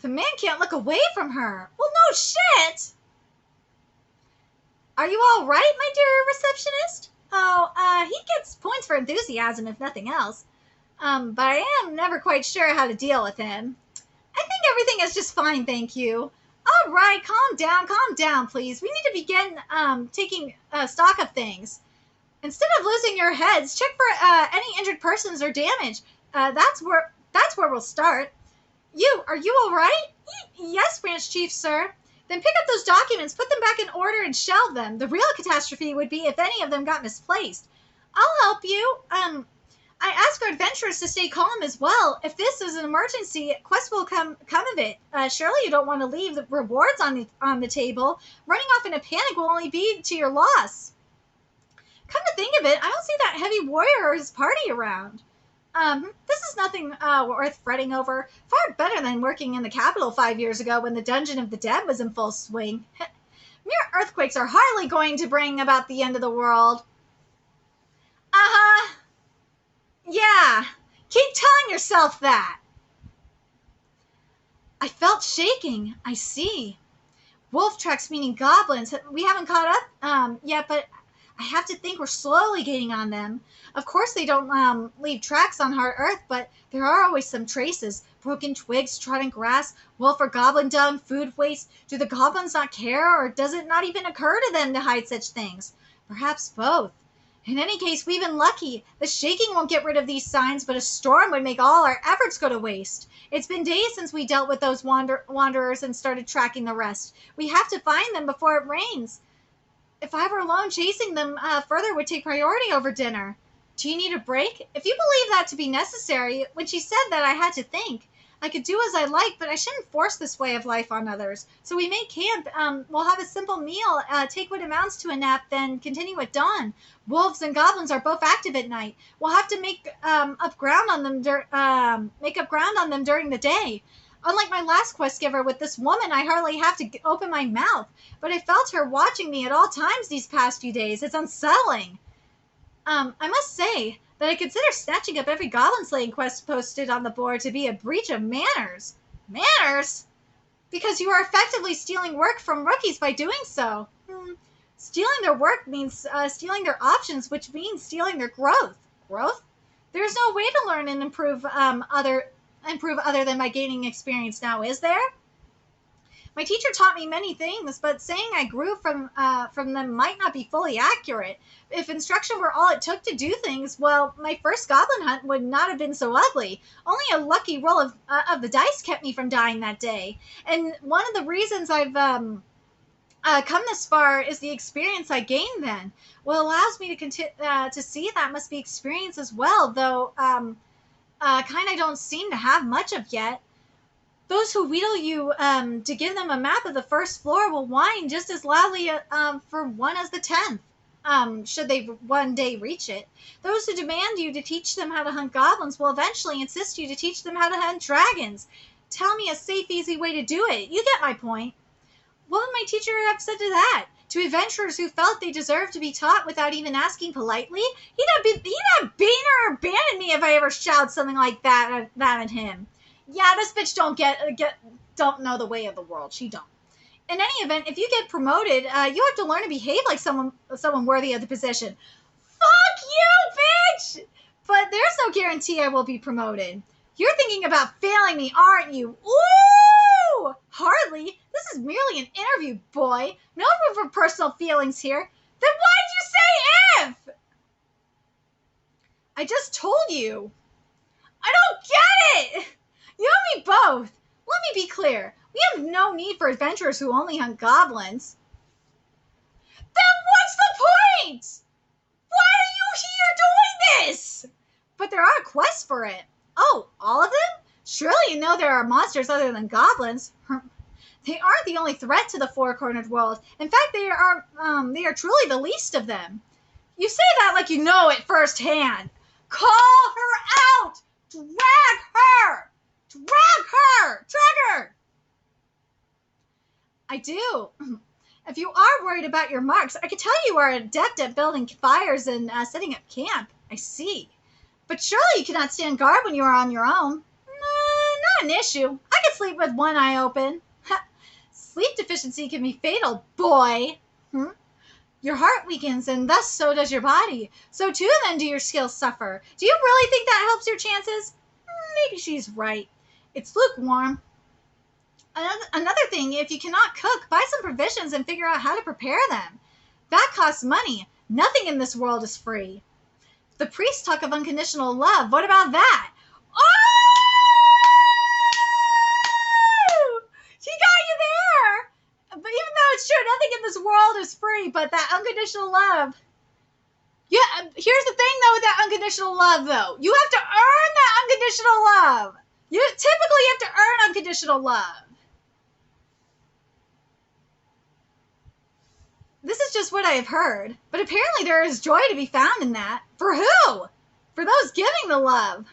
The man can't look away from her. Well, no shit! Are you all right, my dear receptionist? Oh, he gets points for enthusiasm, if nothing else. But I am never quite sure how to deal with him. I think everything is just fine, thank you. All right, calm down, please. We need to begin taking stock of things. Instead of losing your heads, check for any injured persons or damage. That's where we'll start. Are you all right? Yes, Branch Chief, sir. Then pick up those documents, put them back in order, and shelve them. The real catastrophe would be if any of them got misplaced. I'll help you. I ask our adventurers to stay calm as well. If this is an emergency, quest will come of it. Surely you don't want to leave the rewards on the table. Running off in a panic will only be to your loss. Come to think of it, I don't see that heavy warrior or his party around. This is nothing worth fretting over. Far better than working in the capital 5 years ago when the Dungeon of the Dead was in full swing. Mere earthquakes are hardly going to bring about the end of the world. Uh-huh. Yeah. Keep telling yourself that. I felt shaking. I see. Wolf tracks meaning goblins. We haven't caught up yet, but I have to think we're slowly gaining on them. Of course they don't leave tracks on hard earth, but there are always some traces. Broken twigs, trodden grass, wolf or goblin dung, food waste. Do the goblins not care, or does it not even occur to them to hide such things? Perhaps both. In any case, we've been lucky. The shaking won't get rid of these signs, but a storm would make all our efforts go to waste. It's been days since we dealt with those wanderers and started tracking the rest. We have to find them before it rains. If I were alone, chasing them further would take priority over dinner. Do you need a break? If you believe that to be necessary, when she said that, I had to think. I could do as I like, but I shouldn't force this way of life on others. So we made camp. We'll have a simple meal, take what amounts to a nap, then continue at dawn. Wolves and goblins are both active at night. We'll have to make up ground on them during the day. Unlike my last quest giver with this woman, I hardly have to open my mouth, but I felt her watching me at all times these past few days. It's unsettling. I must say that I consider snatching up every goblin slaying quest posted on the board to be a breach of manners. Manners? Because you are effectively stealing work from rookies by doing so. Stealing their work means stealing their options, which means stealing their growth. Growth? There's no way to learn and improve other than by gaining experience now, is there? My teacher taught me many things, but saying I grew from them might not be fully accurate. If instruction were all it took to do things, well, my first goblin hunt would not have been so ugly. Only a lucky roll of the dice kept me from dying that day. And one of the reasons I've come this far is the experience I gained then. What allows me to see that must be experience as well, though kind I don't seem to have much of yet. Those who wheedle you to give them a map of the first floor will whine just as loudly for one as the 10th, should they one day reach it. Those who demand you to teach them how to hunt goblins will eventually insist you to teach them how to hunt dragons. Tell me a safe, easy way to do it. You get my point. What would my teacher have said to that? To adventurers who felt they deserved to be taught without even asking politely? He'd have beaten or abandoned me if I ever shouted something like that at him. Yeah, this bitch don't know the way of the world. She don't. In any event, if you get promoted, you have to learn to behave like someone worthy of the position. Fuck you, bitch! But there's no guarantee I will be promoted. You're thinking about failing me, aren't you? Ooh! Hardly. This is merely an interview, boy. No room for personal feelings here. Then why'd you say if? I just told you. I don't get it! You and me both. Let me be clear. We have no need for adventurers who only hunt goblins. Then what's the point? Why are you here doing this? But there are quests for it. Oh, all of them? Surely you know there are monsters other than goblins. They aren't the only threat to the four-cornered world. In fact, they are truly the least of them. You say that like you know it firsthand. Call her out! Drag her! Drag her! Drag her! I do. If you are worried about your marks, I can tell you are adept at building fires and setting up camp. I see. But surely you cannot stand guard when you are on your own. Not an issue. I can sleep with one eye open. Sleep deficiency can be fatal, boy. Your heart weakens, and thus so does your body. So too then do your skills suffer. Do you really think that helps your chances? Maybe she's right. It's lukewarm. Another thing, if you cannot cook, buy some provisions and figure out how to prepare them. That costs money. Nothing in this world is free. The priests talk of unconditional love. What about that? Oh! She got you there! But even though it's true, nothing in this world is free, but that unconditional love. Yeah, here's the thing, though, with that unconditional love, though. You have to earn that unconditional love. You typically have to earn unconditional love. This is just what I have heard, but apparently there is joy to be found in that. For who? For those giving the love.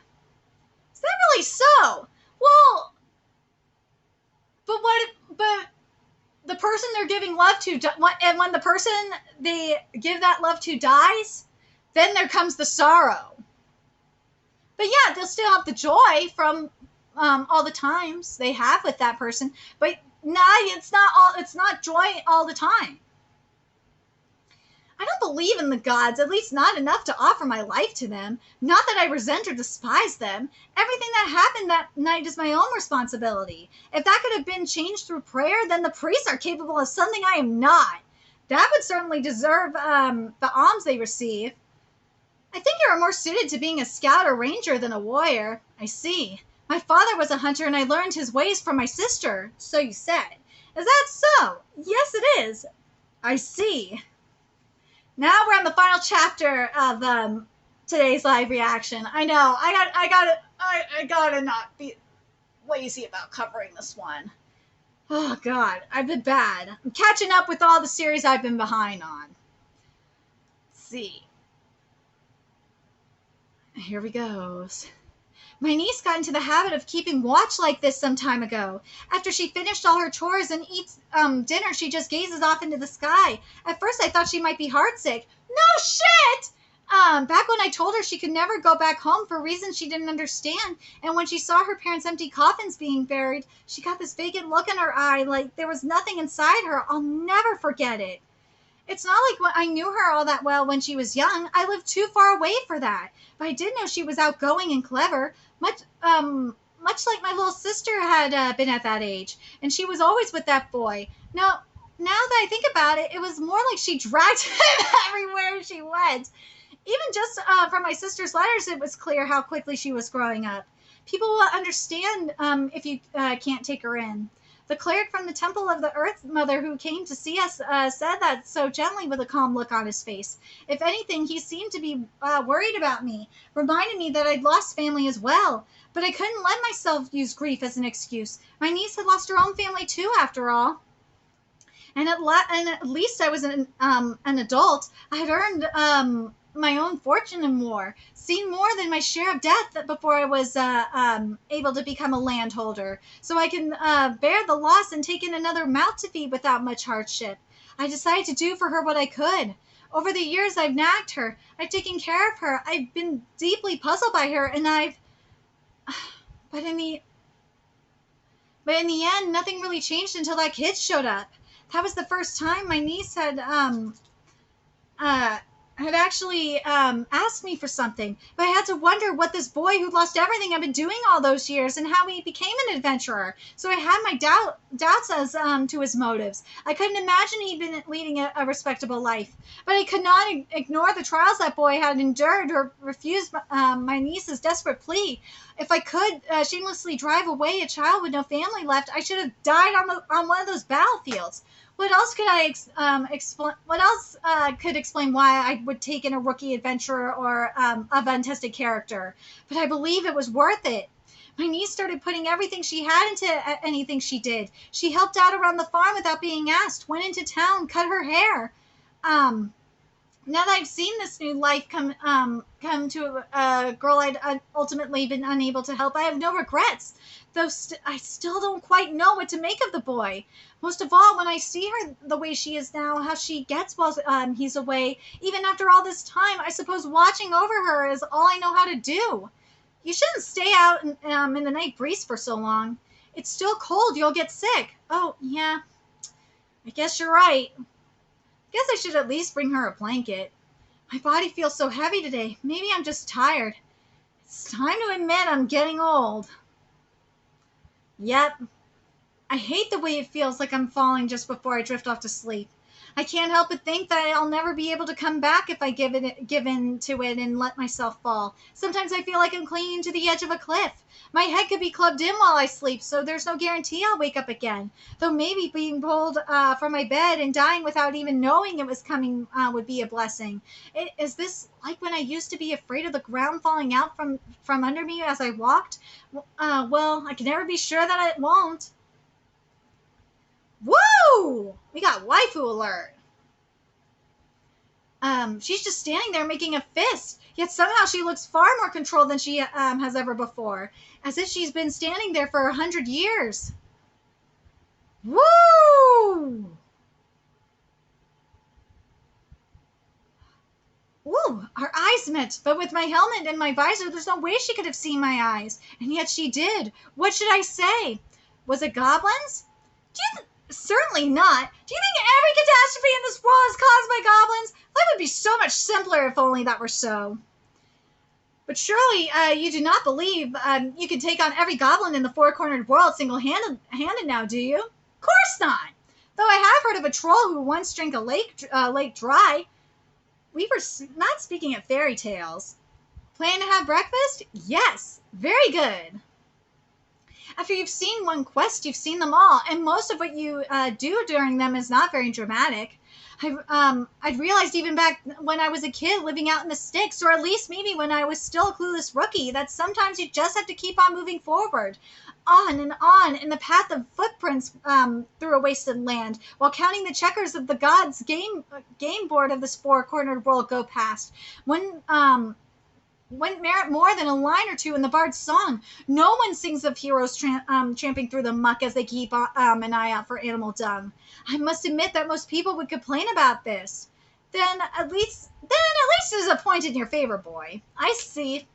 Is that really so? Well, but the person they're giving love to, and when the person they give that love to dies, then there comes the sorrow. But yeah, they'll still have the joy from all the times they have with that person. But it's not joy all the time. I don't believe in the gods, at least not enough to offer my life to them. Not that I resent or despise them. Everything that happened that night is my own responsibility. If that could have been changed through prayer, then the priests are capable of something I am not. That would certainly deserve the alms they receive. I think you are more suited to being a scout or ranger than a warrior. I see. My father was a hunter and I learned his ways from my sister, so you said. Is that so? Yes, it is. I see. Now we're on the final chapter of today's live reaction. I know, I gotta not be lazy about covering this one. Oh God, I've been bad. I'm catching up with all the series I've been behind on. Let's see. Here we goes. My niece got into the habit of keeping watch like this some time ago. After she finished all her chores and eats dinner, she just gazes off into the sky. At first, I thought she might be heartsick. No shit! Back when I told her she could never go back home for reasons she didn't understand, and when she saw her parents' empty coffins being buried, she got this vacant look in her eye like there was nothing inside her. I'll never forget it. It's not like when I knew her all that well when she was young. I lived too far away for that. But I did know she was outgoing and clever, much like my little sister had been at that age. And she was always with that boy. Now that I think about it, it was more like she dragged him everywhere she went. Even just from my sister's letters, it was clear how quickly she was growing up. People will understand if you can't take her in. The cleric from the Temple of the Earth Mother who came to see us said that so gently with a calm look on his face. If anything, he seemed to be worried about me, reminded me that I'd lost family as well. But I couldn't let myself use grief as an excuse. My niece had lost her own family too, after all. And at least I was an adult. I had earned my own fortune in war, seen more than my share of death before I was able to become a landholder, so I can bear the loss and take in another mouth to feed without much hardship. I decided to do for her what I could. Over the years, I've nagged her. I've taken care of her. I've been deeply puzzled by her, and But in the end, nothing really changed until that kid showed up. That was the first time my niece had actually asked me for something, but I had to wonder what this boy who lost everything had been doing all those years and how he became an adventurer. So I had my doubts as to his motives. I couldn't imagine he'd been leading a respectable life, but I could not ignore the trials that boy had endured or refuse my niece's desperate plea. If I could shamelessly drive away a child with no family left, I should have died on one of those battlefields. What else could I explain? What else could explain why I would take in a rookie adventurer or of untested character? But I believe it was worth it. My niece started putting everything she had into anything she did. She helped out around the farm without being asked. Went into town, cut her hair. Now that I've seen this new life come to a girl I'd ultimately been unable to help, I have no regrets. Though I still don't quite know what to make of the boy. Most of all, when I see her the way she is now, how she gets while he's away, even after all this time, I suppose watching over her is all I know how to do. You shouldn't stay out in the night breeze for so long. It's still cold. You'll get sick. Oh, yeah. I guess you're right. Guess I should at least bring her a blanket. My body feels so heavy today. Maybe I'm just tired. It's time to admit I'm getting old. Yep. I hate the way it feels like I'm falling just before I drift off to sleep. I can't help but think that I'll never be able to come back if I give in to it and let myself fall. Sometimes I feel like I'm clinging to the edge of a cliff. My head could be clubbed in while I sleep, so there's no guarantee I'll wake up again. Though maybe being pulled from my bed and dying without even knowing it was coming would be a blessing. Is this like when I used to be afraid of the ground falling out from under me as I walked? Well, I can never be sure that it won't. Woo! We got waifu alert. She's just standing there making a fist, yet somehow she looks far more controlled than she has ever before, as if she's been standing there for 100 years. Woo! Ooh, our eyes met, but with my helmet and my visor, there's no way she could have seen my eyes, and yet she did. What should I say? Was it goblins? Certainly not. Do you think every catastrophe in this world is caused by goblins? Life would be so much simpler if only that were so. But surely you do not believe you can take on every goblin in the four-cornered world single-handed now, do you? Of course not. Though I have heard of a troll who once drank a lake dry. We were not speaking of fairy tales. Planning to have breakfast? Yes. Very good. After you've seen one quest, you've seen them all, and most of what you do during them is not very dramatic. I'd realized even back when I was a kid living out in the sticks, or at least maybe when I was still a clueless rookie, that sometimes you just have to keep on moving forward, on in the path of footprints through a wasted land, while counting the checkers of the gods' game board of this four-cornered world go past. Wouldn't merit more than a line or two in the bard's song. No one sings of heroes tramping through the muck as they keep an eye out for animal dung. I must admit that most people would complain about this. Then at least there's a point in your favor, boy. I see.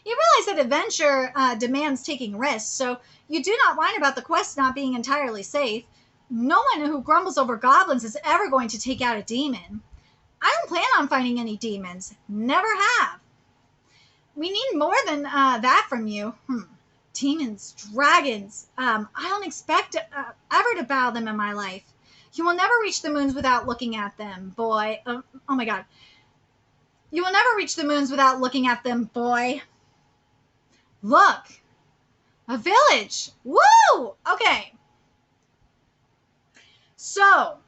You realize that adventure demands taking risks, so you do not whine about the quest not being entirely safe. No one who grumbles over goblins is ever going to take out a demon. I don't plan on fighting any demons. Never have. We need more than that from you. Demons, dragons. I don't expect ever to battle them in my life. You will never reach the moons without looking at them, boy. Oh my god. You will never reach the moons without looking at them, boy. Look. A village. Woo! Okay. So,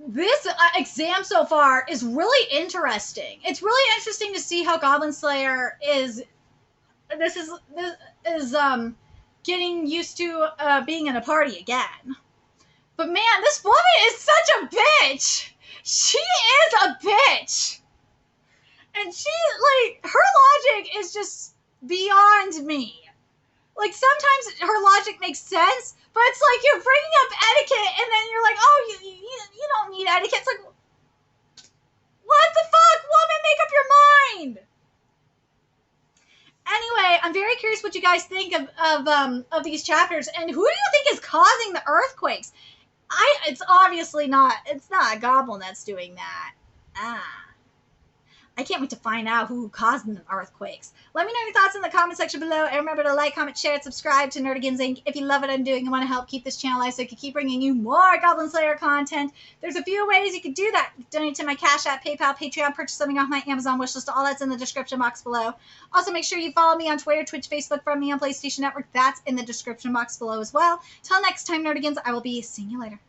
this exam so far is really interesting. It's really interesting to see how Goblin Slayer is getting used to being in a party again. But man, this woman is such a bitch. She is a bitch. And she, like, her logic is just beyond me. Like, sometimes her logic makes sense, but it's like you're bringing up etiquette, and then you're like, oh, you don't need etiquette. It's like, what the fuck, woman, make up your mind. Anyway, I'm very curious what you guys think of these chapters, and who do you think is causing the earthquakes? It's obviously not. It's not a goblin that's doing that. I can't wait to find out who caused the earthquakes. Let me know your thoughts in the comment section below. And remember to like, comment, share, and subscribe to Nerdigans Inc. if you love what I'm doing and want to help keep this channel alive so I can keep bringing you more Goblin Slayer content. There's a few ways you can do that. Donate to my Cash App, PayPal, Patreon, purchase something off my Amazon wishlist. All that's in the description box below. Also, make sure you follow me on Twitter, Twitch, Facebook, from me on PlayStation Network. That's in the description box below as well. Till next time, Nerdigans, I will be seeing you later.